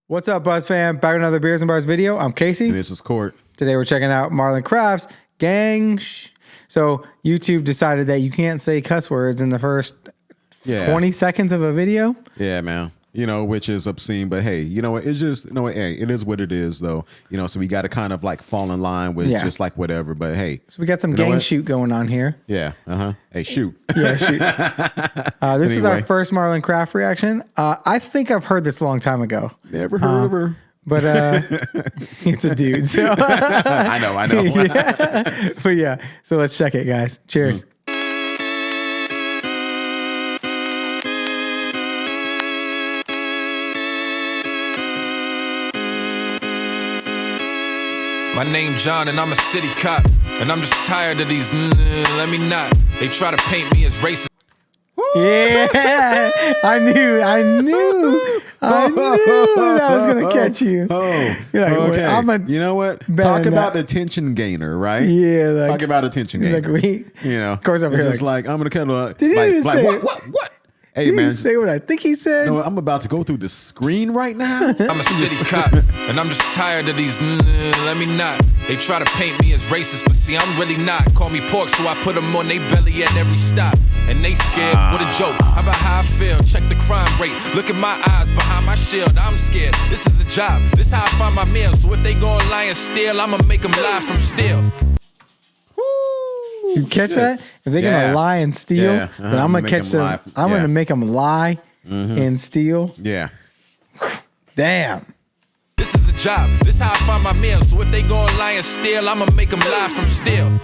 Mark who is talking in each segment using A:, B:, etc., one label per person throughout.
A: What's up, Buzz fam? Back with another Beers and Bars video. I'm Casey.
B: And this is Court.
A: Today we're checking out Marlon Craft's GANGSTA. So YouTube decided that you can't say cuss words in the first 20 seconds of a video.
B: Yeah, man. You know, which is obscene, but hey, you know what? It's just, you know, hey, it is what it is, though. You know, so we got to kind of like fall in line with just like whatever. But hey,
A: so we got some gang shoot going on here.
B: Yeah. Hey, shoot.
A: Yeah, shoot. This is our first Marlon Craft reaction. I think I've heard this a long time ago.
B: Never heard of her.
A: But it's a dude. So
B: I know.
A: Yeah. But yeah, so let's check it, guys. Cheers.
C: My name John and I'm a city cop, and I'm just tired of these let me not. They try to paint me as racist.
A: Yeah, I knew that was gonna catch you.
B: You're like,
A: okay.
B: You know what? Talk about the attention gainer, right?
A: Yeah, like,
B: talk about attention gainer.
A: Like
B: you know,
A: of course, over
B: it's
A: here,
B: just like I'm gonna kind of
A: did he
B: like
A: say
B: what? Hey,
A: did
B: man,
A: he say what I think he said?
B: You know, I'm about to go through the screen right now.
C: I'm a city cop, and I'm just tired of these let me not. They try to paint me as racist, but see, I'm really not. Call me pork, so I put them on they belly at every stop. And they scared, what a joke. How about how I feel? Check the crime rate. Look at my eyes behind my shield. I'm scared. This is a job. This how I find my meal. So if they gon' lie and steal, I'ma make them lie from steal.
A: You catch that? If they're gonna lie and steal, then I'm gonna catch them. I'm gonna make them lie and steal.
B: Yeah.
A: Damn.
C: This is a job. This how I find my meal. So if they gon' lie and steal, I'ma make them lie from steal.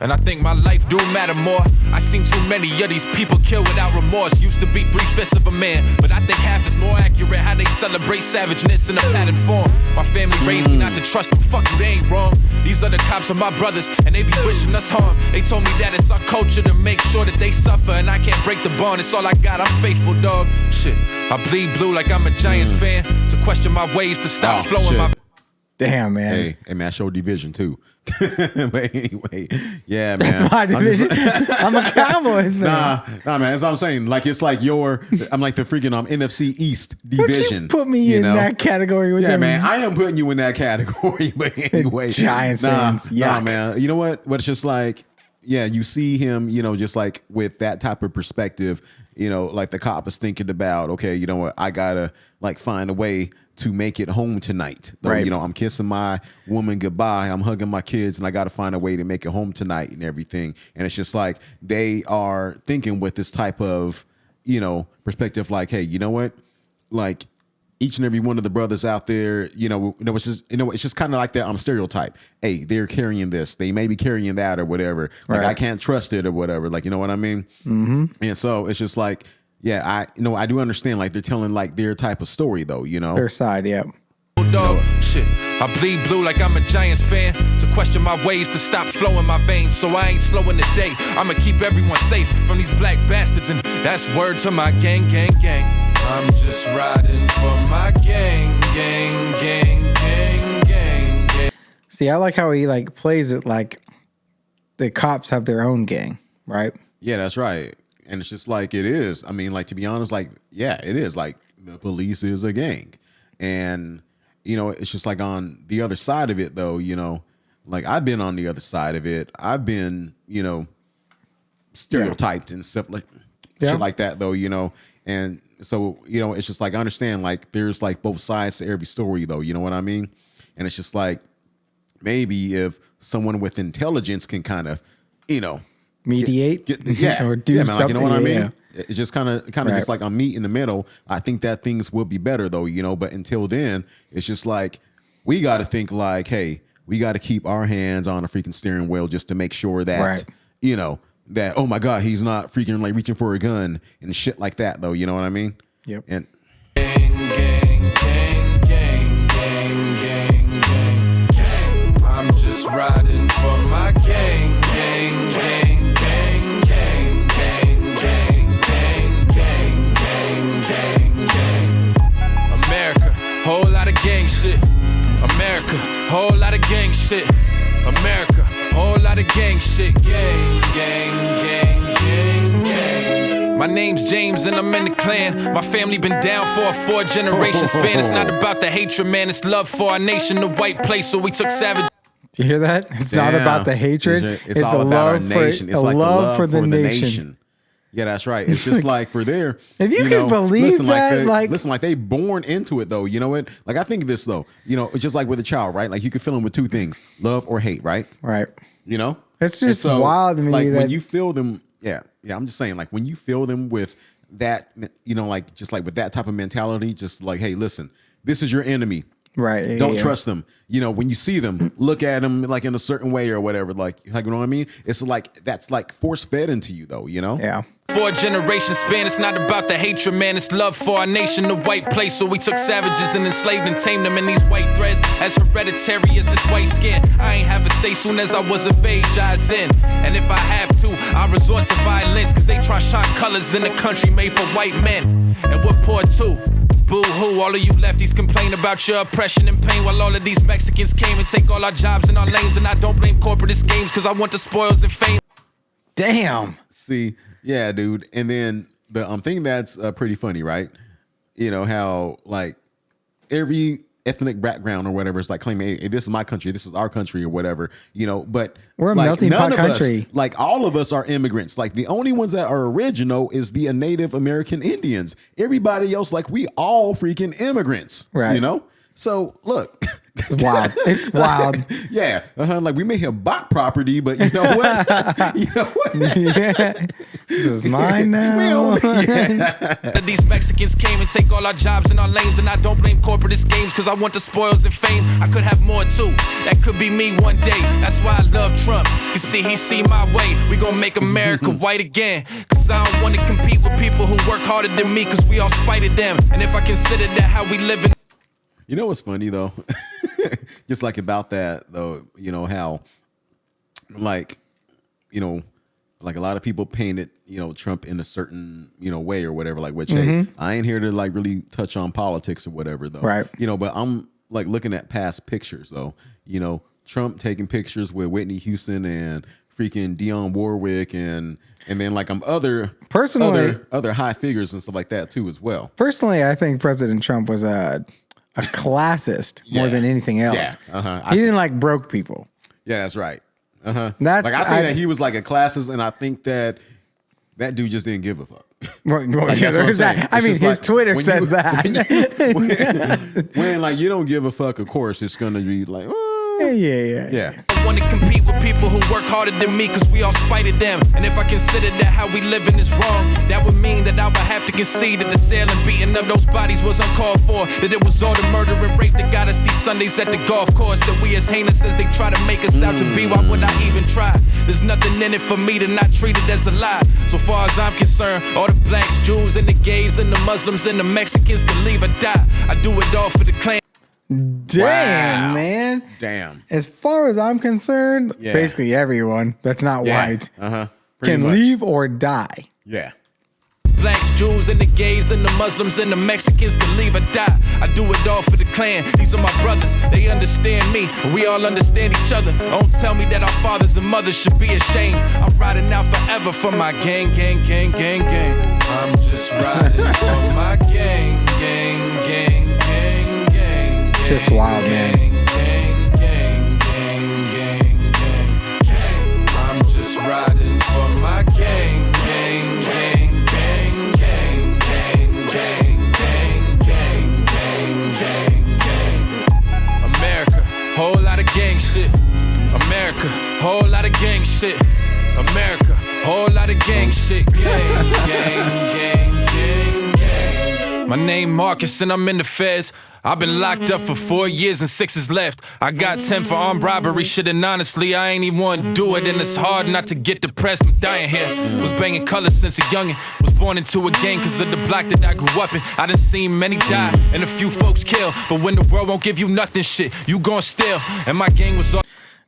C: And I think my life do matter more. I seen too many of these people kill without remorse. Used to be 3/5 of a man, but I think half is more accurate. How they celebrate savageness in a patterned form. My family raised me not to trust them. Fuck you, they ain't wrong. These other cops are my brothers, and they be wishing us harm. They told me that it's our culture to make sure that they suffer, and I can't break the bond. It's all I got. I'm faithful, dog. Shit, I bleed blue like I'm a Giants fan. To question my ways to stop flowing my.
A: Damn, man.
B: Hey, man, I show division too. But anyway, yeah, man.
A: That's my division. I'm a Cowboys fan.
B: Nah, man. That's what I'm saying. Like, it's like I'm like the freaking NFC East division.
A: You put me in that category with them.
B: Man. I am putting you in that category. But anyway,
A: Giants fans.
B: Nah, man. You know what? But it's just like, yeah, you see him, you know, just like with that type of perspective, you know, like the cop is thinking about, okay, you know what? I gotta like find a way to make it home tonight. Right. You know, I'm kissing my woman goodbye. I'm hugging my kids, and I got to find a way to make it home tonight and everything. And it's just like they are thinking with this type of, you know, perspective, like, hey, you know what? Like each and every one of the brothers out there, you know, it's just kind of like that stereotype. Hey, they're carrying this. They may be carrying that or whatever. Like I can't trust it or whatever. Like, you know what I mean? And so it's just like, yeah, I do understand. Like they're telling like their type of story, though. You know,
A: their side, yeah.
C: Dog, shit, I bleed blue like I'm a Giants fan. To question my ways to stop flowing my veins, so I ain't slowing the day. I'ma keep everyone safe from these black bastards, and that's word to my gang. I'm just riding for my gang.
A: See, I like how he like plays it like the cops have their own gang, right?
B: Yeah, that's right. And it's just like it is. I mean, like, to be honest, like, yeah, it is. Like, the police is a gang. And, you know, it's just like on the other side of it, though, you know, like I've been on the other side of it. I've been, you know, stereotyped and stuff like shit like that, though, you know. And so, you know, it's just like I understand, like, there's like both sides to every story, though. You know what I mean? And it's just like maybe if someone with intelligence can kind of, you know,
A: mediate, or do something.
B: Like, you know what I mean? Yeah. It's just kind of just like I'm meet in the middle. I think that things will be better, though, you know. But until then, it's just like we got to think like, hey, we got to keep our hands on a freaking steering wheel just to make sure that you know that oh my God, he's not freaking like reaching for a gun and shit like that, though. You know what I mean?
A: Yep.
B: And
C: I'm just riding for my gang. America, whole lot of gang shit. America, whole lot of gang shit. America, whole lot of gang shit. Gang. My name's James and I'm in the clan. My family been down for a 4-generation span. It's not about the hatred, man. It's love for our nation, the white place. So we took savage.
A: Do you hear that? It's not about the hatred.
B: It's all
A: the
B: about our
A: love
B: nation.
A: For,
B: it's
A: the
B: like
A: love
B: the
A: for the nation.
B: Yeah, that's right. It's just like for their.
A: If you can believe
B: listen,
A: that,
B: listen, like they born into it though. You know what? Like I think of this though. You know, it's just like with a child, right? Like you can fill them with two things: love or hate, right?
A: Right.
B: You know,
A: it's just wild to me.
B: Like
A: that
B: when you fill them, yeah. I'm just saying, like when you fill them with that, you know, like just like with that type of mentality, just like, hey, listen, this is your enemy.
A: Right.
B: Don't trust them. You know, when you see them, look at them like in a certain way or whatever. Like you know what I mean? It's like that's like force fed into you, though. You know?
A: Yeah.
C: 4-generation span. It's not about the hatred, man. It's love for our nation, the white place. So we took savages and enslaved and tamed them in these white threads. As hereditary as this white skin, I ain't have a say. Soon as I was of age, I was in. And if I have to, I resort to violence, cause they try to shine colors in a country made for white men. And we're poor too. Boo-hoo, all of you lefties complain about your oppression and pain, while all of these Mexicans came and take all our jobs and our lanes. And I don't blame corporatist games, cause I want the spoils and fame.
A: Damn.
B: See, yeah, dude. And then the thing that's pretty funny, right? You know how like every ethnic background or whatever is like claiming, hey, this is my country, this is our country or whatever, you know, but
A: we're a
B: like,
A: melting pot country.
B: Like all of us are immigrants. Like the only ones that are original is the Native American Indians. Everybody else, like we all freaking immigrants,
A: right?
B: You know? So look,
A: it's wild. It's wild.
B: Yeah, like we may have bought property, but you know what? You know what?
A: Yeah, this is mine now.
C: These Mexicans came and take all our jobs and our lanes, and I don't blame corporatist games, cause I want the spoils and fame. I could have more too. That could be me one day. That's why I love Trump. Cause see, he see my way. We gon' make America white again. Cause I don't wanna compete with people who work harder than me, cause we all spited them. And if I consider that how we live in.
B: You know what's funny though? Just like about that though, you know, how like, you know, like a lot of people painted, you know, Trump in a certain, you know, way or whatever, like which hey, I ain't here to like really touch on politics or whatever though.
A: Right.
B: You know, but I'm like looking at past pictures though, you know, Trump taking pictures with Whitney Houston and freaking Dionne Warwick and then like other high figures and stuff like that too as well.
A: Personally, I think President Trump was a classist more than anything else.
B: Yeah.
A: He didn't like broke people.
B: Yeah, that's right.
A: That's,
B: like I think that he was like a classist, and I think that dude just didn't give a fuck.
A: Well,
B: like,
A: yeah, there's that. I mean, his
B: like,
A: Twitter says that.
B: When like you don't give a fuck, of course it's gonna be like, yeah.
C: I want to compete with people who work harder than me, cause we all spited them. And if I consider that how we living is wrong, that would mean that I would have to concede that the sale and beating of those bodies was uncalled for, that it was all the murder and rape that got us these Sundays at the golf course, that we as heinous as they try to make us out to be. Why would I even try? There's nothing in it for me to not treat it as a lie. So far as I'm concerned, all the blacks, Jews, and the gays, and the Muslims, and the Mexicans can leave or die. I do it all for the clan.
A: Damn, man.
B: Damn.
A: As far as I'm concerned, basically everyone that's not white can leave or die.
B: Yeah.
C: Blacks, Jews, and the gays, and the Muslims, and the Mexicans can leave or die. I do it all for the clan. These are my brothers. They understand me. We all understand each other. Don't tell me that our fathers and mothers should be ashamed. I'm riding out forever for my gang, gang, gang, gang, gang. I'm just riding for my gang, gang, gang, gang, gang.
A: It's wild, man.
C: Gang, gang, gang, gang, gang, gang. I'm just riding for my gang, gang, gang, gang, gang, gang, gang, gang, gang, gang, gang, gang. America, whole lot of gang shit. America, whole lot of gang shit. America, whole lot of gang shit. Gang, gang, gang, gang, gang. My name Marcus and I'm in the feds. I've been locked up for 4 years and 6 is left. I got 10 for armed robbery shit, and honestly, I ain't even want to do it. And it's hard not to get depressed. I'm dying here. Was banging colors since a youngin'. Was born into a gang cause of the block that I grew up in. I done seen many die and a few folks kill. But when the world won't give you nothing, shit, you gon' steal. And my gang was all.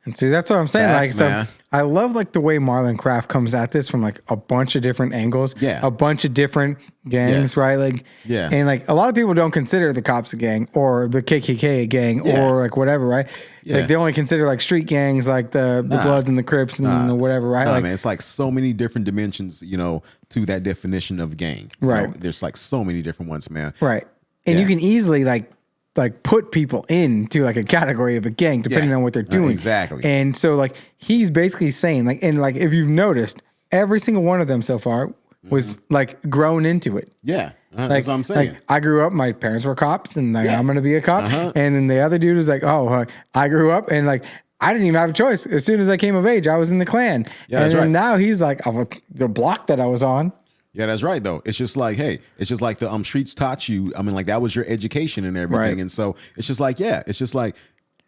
A: And see, that's what I'm saying.
B: Facts,
A: like,
B: man.
A: so I love like the way Marlon Craft comes at this from like a bunch of different angles.
B: Yeah.
A: A bunch of different gangs,
B: Yes.
A: right? Like,
B: Yeah.
A: And like a lot of people don't consider the cops a gang or the KKK a gang
B: Yeah.
A: or like whatever, right?
B: Yeah.
A: Like they only consider like street gangs, like the Bloods and the Crips and the whatever, right?
B: Nah,
A: Like,
B: man, it's like so many different dimensions, you know, to that definition of gang. You
A: Right.
B: know, there's like so many different ones, man.
A: right. And you
B: Yeah.
A: can easily like put people into like a category of a gang depending
B: Yeah.
A: on what they're doing.
B: Exactly.
A: And so like he's basically saying like, and like if you've noticed, every single one of them so far was like grown into it.
B: Yeah.
A: Like,
B: That's what I'm saying.
A: Like I grew up, my parents were cops, and like
B: Yeah.
A: I'm gonna be a cop. And then the other dude was like, "Oh, I grew up, and like I didn't even have a choice. As soon as I came of age, I was in the Klan."
B: Yeah,
A: and
B: that's
A: then
B: right.
A: now he's like, oh, the block that I was on.
B: Yeah, that's right though. It's just like, hey, it's just like the streets taught you. I mean, like that was your education and everything.
A: Right.
B: And so it's just like, yeah, it's just like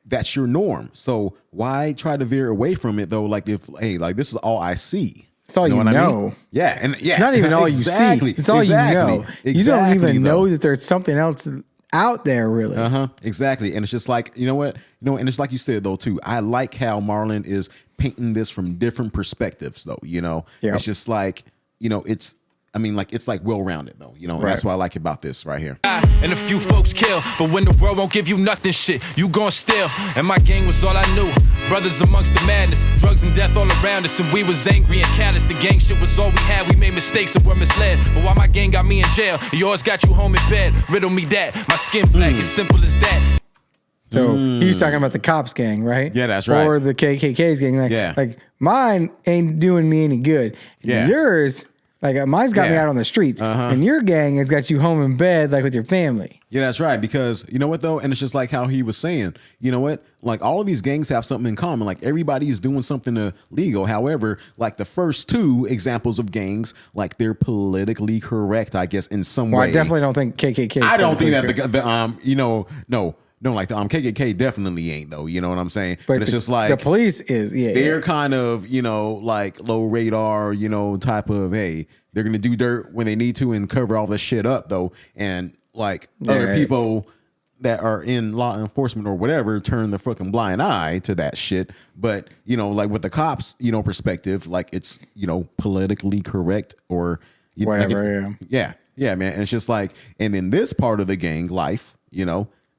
B: that's your norm. So why try to veer away from it though? Like if hey, like this is all I see.
A: It's all you
B: what I
A: know.
B: mean? Yeah, and yeah,
A: It's not even all
B: exactly,
A: you see. It's all
B: exactly,
A: you know.
B: Exactly,
A: You don't even
B: though.
A: know that there's something else out there, really.
B: Exactly. And it's just like, you know what? And it's like you said though, too. I like how Marlon is painting this from different perspectives, though.
A: Yeah.
B: It's just like, it's like well-rounded though, and that's what I like about this right here.
C: And a few folks kill, but when the world won't give you nothing, shit, you gon' steal. And my gang was all I knew. Brothers amongst the madness, drugs and death all around us, and we was angry and callous. The gang shit was all we had. We made mistakes and were misled. But while my gang got me in jail, yours got you home in bed. Riddle me that. My skin black, as simple as that.
A: So he's talking about the cops gang, right?
B: Yeah, that's right.
A: Or the KKK's gang. Like,
B: Yeah.
A: like mine ain't doing me any good.
B: Yeah.
A: Yours, like mine's got me
B: Yeah.
A: out on the streets. And your gang has got you home in bed, like with your family.
B: Yeah, that's right. Because you know what though, and it's just like how he was saying. You know what? Like all of these gangs have something in common. Like everybody is doing something illegal. However, like the first two examples of gangs, like they're politically correct, I guess, in some
A: Well,
B: way.
A: I definitely don't think KKK.
B: I don't think that no, like the KKK definitely ain't though. You know what I'm saying? But it's just like
A: the police is
B: they're kind of like low radar, type of hey, they're gonna do dirt when they need to and cover all this shit up though, and like other people that are in law enforcement or whatever turn the fucking blind eye to that shit. But like with the cops, perspective, like it's politically correct or
A: Whatever,
B: yeah, man. And it's just like, and in this part of the gang life,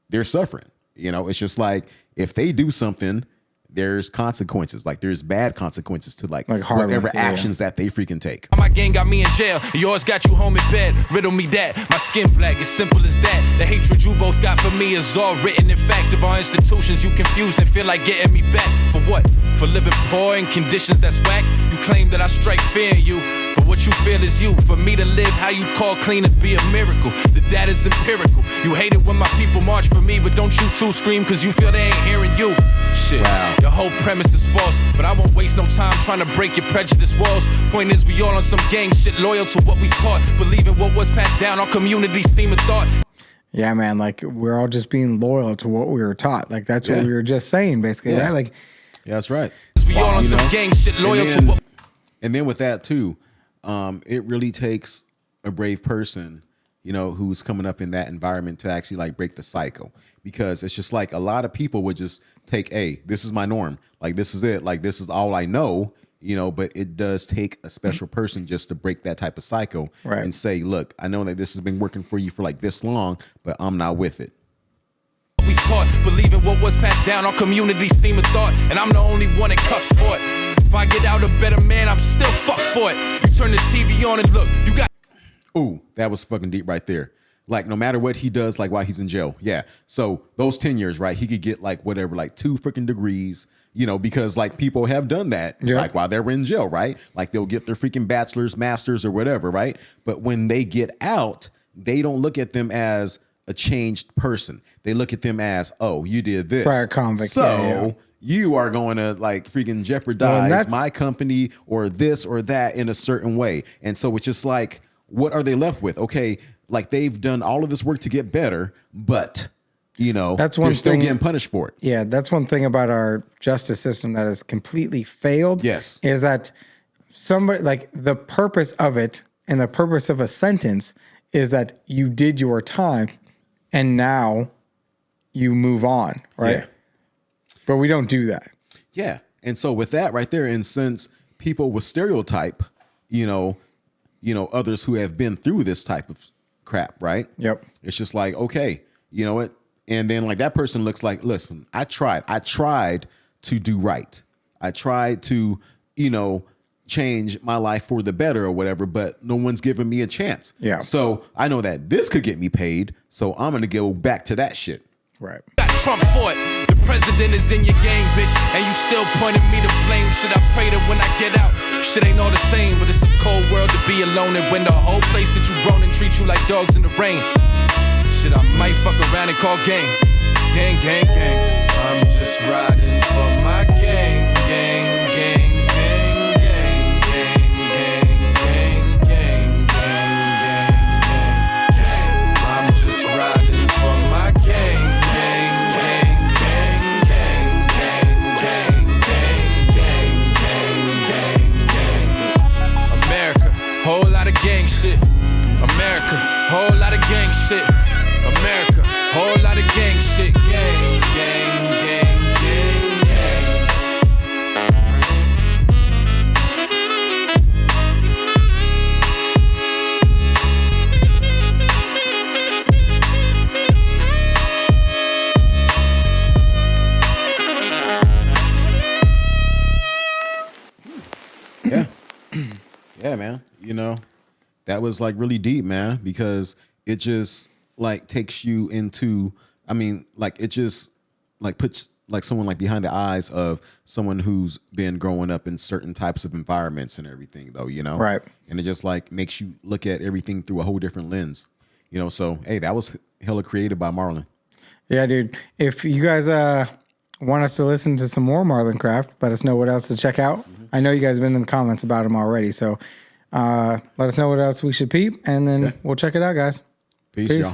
B: they're suffering. It's just like if they do something, there's consequences. Like there's bad consequences to like
A: hard
B: whatever
A: ones, yeah.
B: actions that they freaking take.
C: My gang got me in jail, yours got you home in bed. Riddle me that, my skin black, as simple as that. The hatred you both got for me is all written in fact of our institutions. You confused and feel like getting me back. For what? For living poor in conditions that's whack? You claim that I strike fear in you, but what you feel is you. For me to live how you call clean would be a miracle. The data's empirical. You hate it when my people march for me, but don't you too scream cause you feel they ain't hearing you. Shit,
B: Wow.
C: your whole premise is false, but I won't waste no time trying to break your prejudice walls. Point is, we all on some gang shit, loyal to what we taught, believe in what was passed down, our community's theme of thought.
A: Yeah, man. Like we're all just being loyal to what we were taught. Like that's what
B: Yeah.
A: we were just saying, basically.
B: Yeah.
A: Right? Like
B: Yeah, that's right.
C: We all on
B: You
C: some
B: know?
C: gang shit, loyal
B: and
C: to
B: then,
C: what.
B: and then with that too, it really takes a brave person, who's coming up in that environment to actually like break the cycle. Because it's just like a lot of people would just take, hey, this is my norm. Like this is it. Like this is all I know. But it does take a special person just to break that type of cycle
A: Right.
B: and say, look, I know that this has been working for you for like this long, but I'm not with it.
C: We taught, believe in what was passed down, our community's theme of thought, and I'm the only one in cuffs for it. If I get out a better man, I'm still fucked for it. You turn the TV on and look, you got.
B: Ooh, that was fucking deep right there. Like no matter what he does, like while he's in jail. Yeah. So those 10 years, right? He could get like whatever, like 2 freaking degrees, because like people have done that
A: Yeah.
B: like while they're in jail, right? Like they'll get their freaking bachelor's, masters or whatever, right? But when they get out, they don't look at them as a changed person. They look at them as, oh, you did this.
A: Prior convict,
B: So
A: yeah.
B: you are going to like freaking
A: Well,
B: jeopardize
A: and that's-
B: my company or this or that in a certain way. And so it's just like, what are they left with? Okay, like they've done all of this work to get better, but
A: That's one
B: they're still
A: thing-
B: getting punished for it.
A: Yeah, that's one thing about our justice system that has completely failed.
B: Yes.
A: Is that somebody like the purpose of it and the purpose of a sentence is that you did your time and now you move on, right?
B: Yeah.
A: But we don't do that.
B: Yeah. And so with that right there, and since people will stereotype, others who have been through this type of crap, right?
A: Yep.
B: It's just like, okay, you know what? And then like that person looks like, listen, I tried to do right. I tried to, change my life for the better or whatever, but no one's giving me a chance.
A: Yeah.
B: So I know that this could get me paid. So I'm going to go back to that shit.
A: Right.
C: Got Trump for it. The president is in your game, bitch, and you still pointing me to blame. Should I pray that when I get out, shit ain't all the same, but it's a cold world to be alone. And when the whole place that you grown and treat you like dogs in the rain, shit, I might fuck around and call gang. Gang, gang, gang. I'm just riding for my gang, gang, gang, gang, gang, gang, gang, gang, gang, gang, gang, gang. I'm just riding for my gang, gang, gang, gang, gang, gang, gang, gang, gang, gang, gang. America, whole lot of gang shit. America, whole lot of gang shit. America, whole lot of gang shit. Gang, gang, gang, gang, gang.
B: Yeah. Yeah, man. That was like really deep, man, because it just like takes you into, it just like puts like someone like behind the eyes of someone who's been growing up in certain types of environments and everything though,
A: Right.
B: And it just like makes you look at everything through a whole different lens, so, hey, that was hella created by Marlon.
A: Yeah, dude. If you guys want us to listen to some more Marlon Craft, let us know what else to check out. I know you guys have been in the comments about him already, so let us know what else we should peep, and then we'll check it out, guys.
B: Peace. Y'all.